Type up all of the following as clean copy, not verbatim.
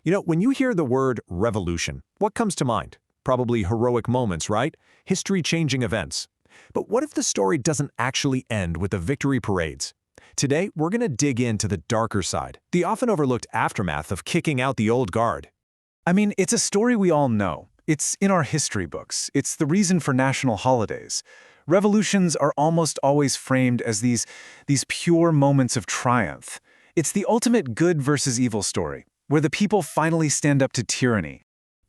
When you hear the word revolution, what comes to mind? Probably heroic moments, right? History-changing events. But what if the story doesn't actually end with the victory parades? Today, we're going to dig into the darker side, the often overlooked aftermath of kicking out the old guard. I mean, it's a story we all know. It's in our history books. It's the reason for national holidays. Revolutions are almost always framed as these pure moments of triumph. It's the ultimate good versus evil story, where the people finally stand up to tyranny.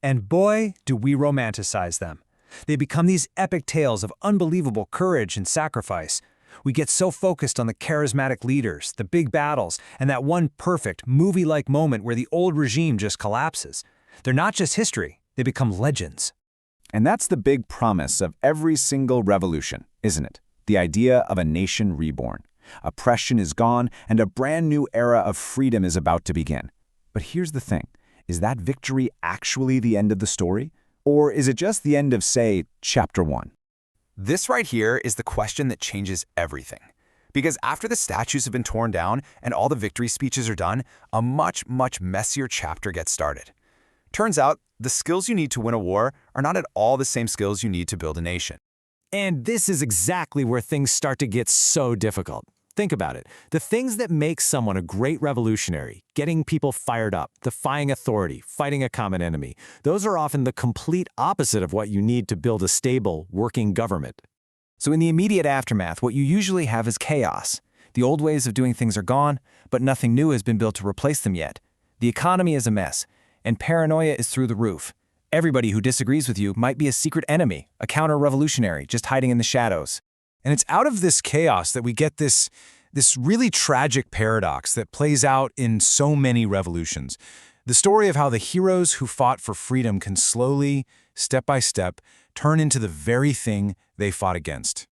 And boy, do we romanticize them. They become these epic tales of unbelievable courage and sacrifice. We get so focused on the charismatic leaders, the big battles, and that one perfect, movie-like moment where the old regime just collapses. They're not just history, they become legends. And that's the big promise of every single revolution, isn't it? The idea of a nation reborn. Oppression is gone, and a brand new era of freedom is about to begin. But here's the thing. Is that victory actually the end of the story? Or is it just the end of, say, chapter 1? This right here is the question that changes everything. Because after the statues have been torn down and all the victory speeches are done, a much, much messier chapter gets started. Turns out, the skills you need to win a war are not at all the same skills you need to build a nation. And this is exactly where things start to get so difficult. Think about it. The things that make someone a great revolutionary, getting people fired up, defying authority, fighting a common enemy, those are often the complete opposite of what you need to build a stable, working government. So in the immediate aftermath, what you usually have is chaos. The old ways of doing things are gone, but nothing new has been built to replace them yet. The economy is a mess, and paranoia is through the roof. Everybody who disagrees with you might be a secret enemy, a counter-revolutionary, just hiding in the shadows. And it's out of this chaos that we get this really tragic paradox that plays out in so many revolutions. The story of how the heroes who fought for freedom can slowly, step by step, turn into the very thing they fought against.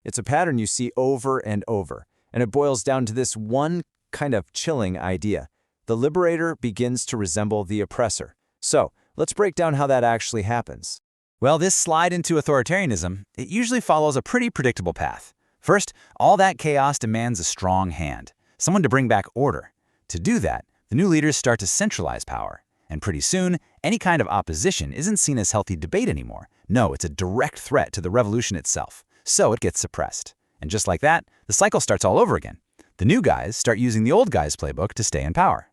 It's a pattern you see over and over, and it boils down to this one kind of chilling idea. The liberator begins to resemble the oppressor. So, let's break down how that actually happens. Well, this slide into authoritarianism, it usually follows a pretty predictable path. First, all that chaos demands a strong hand, someone to bring back order. To do that, the new leaders start to centralize power. And pretty soon, any kind of opposition isn't seen as healthy debate anymore. No, it's a direct threat to the revolution itself. So it gets suppressed. And just like that, the cycle starts all over again. The new guys start using the old guys' playbook to stay in power.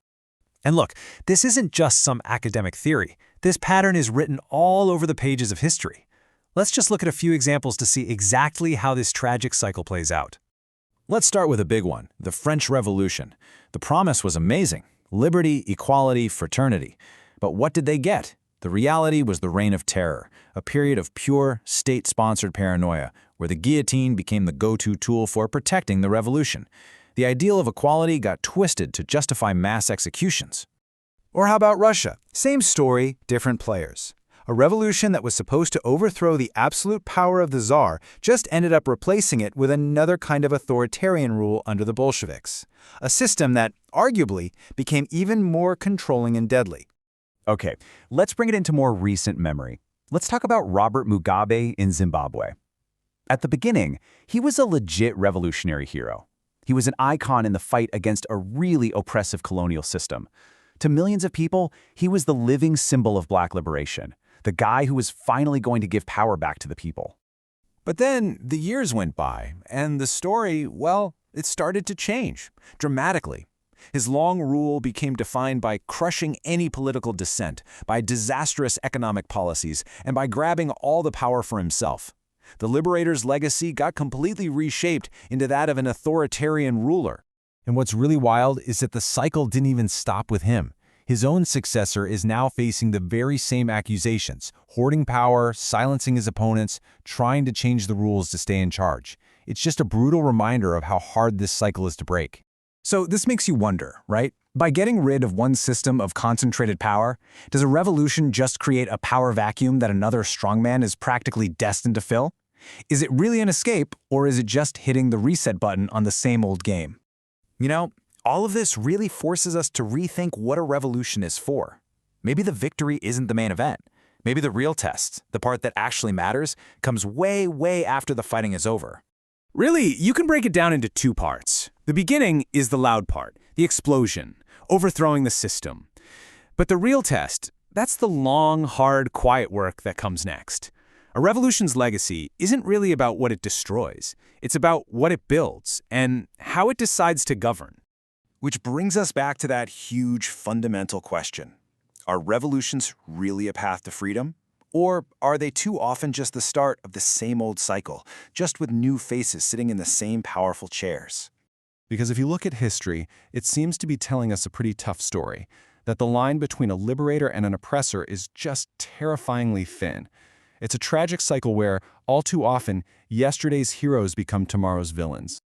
And look, this isn't just some academic theory. This pattern is written all over the pages of history. Let's just look at a few examples to see exactly how this tragic cycle plays out. Let's start with a big one, the French Revolution. The promise was amazing. Liberty, equality, fraternity. But what did they get? The reality was the reign of terror, a period of pure, state-sponsored paranoia, where the guillotine became the go-to tool for protecting the revolution. The ideal of equality got twisted to justify mass executions. Or how about Russia? Same story, different players. A revolution that was supposed to overthrow the absolute power of the Tsar just ended up replacing it with another kind of authoritarian rule under the Bolsheviks. A system that, arguably, became even more controlling and deadly. Okay, let's bring it into more recent memory. Let's talk about Robert Mugabe in Zimbabwe. At the beginning, he was a legit revolutionary hero. He was an icon in the fight against a really oppressive colonial system. To millions of people, he was the living symbol of Black liberation, the guy who was finally going to give power back to the people. But then the years went by, and the story, well, it started to change, dramatically. His long rule became defined by crushing any political dissent, by disastrous economic policies, and by grabbing all the power for himself. The liberator's legacy got completely reshaped into that of an authoritarian ruler. And what's really wild is that the cycle didn't even stop with him. His own successor is now facing the very same accusations, hoarding power, silencing his opponents, trying to change the rules to stay in charge. It's just a brutal reminder of how hard this cycle is to break. So this makes you wonder, right? By getting rid of one system of concentrated power, does a revolution just create a power vacuum that another strongman is practically destined to fill? Is it really an escape, or is it just hitting the reset button on the same old game? You know, all of this really forces us to rethink what a revolution is for. Maybe the victory isn't the main event. Maybe the real test, the part that actually matters, comes way, way after the fighting is over. Really, you can break it down into two parts. The beginning is the loud part, the explosion, overthrowing the system. But the real test, that's the long, hard, quiet work that comes next. A revolution's legacy isn't really about what it destroys. It's about what it builds and how it decides to govern. Which brings us back to that huge fundamental question. Are revolutions really a path to freedom? Or are they too often just the start of the same old cycle, just with new faces sitting in the same powerful chairs? Because if you look at history, it seems to be telling us a pretty tough story, that the line between a liberator and an oppressor is just terrifyingly thin. It's a tragic cycle where, all too often, yesterday's heroes become tomorrow's villains.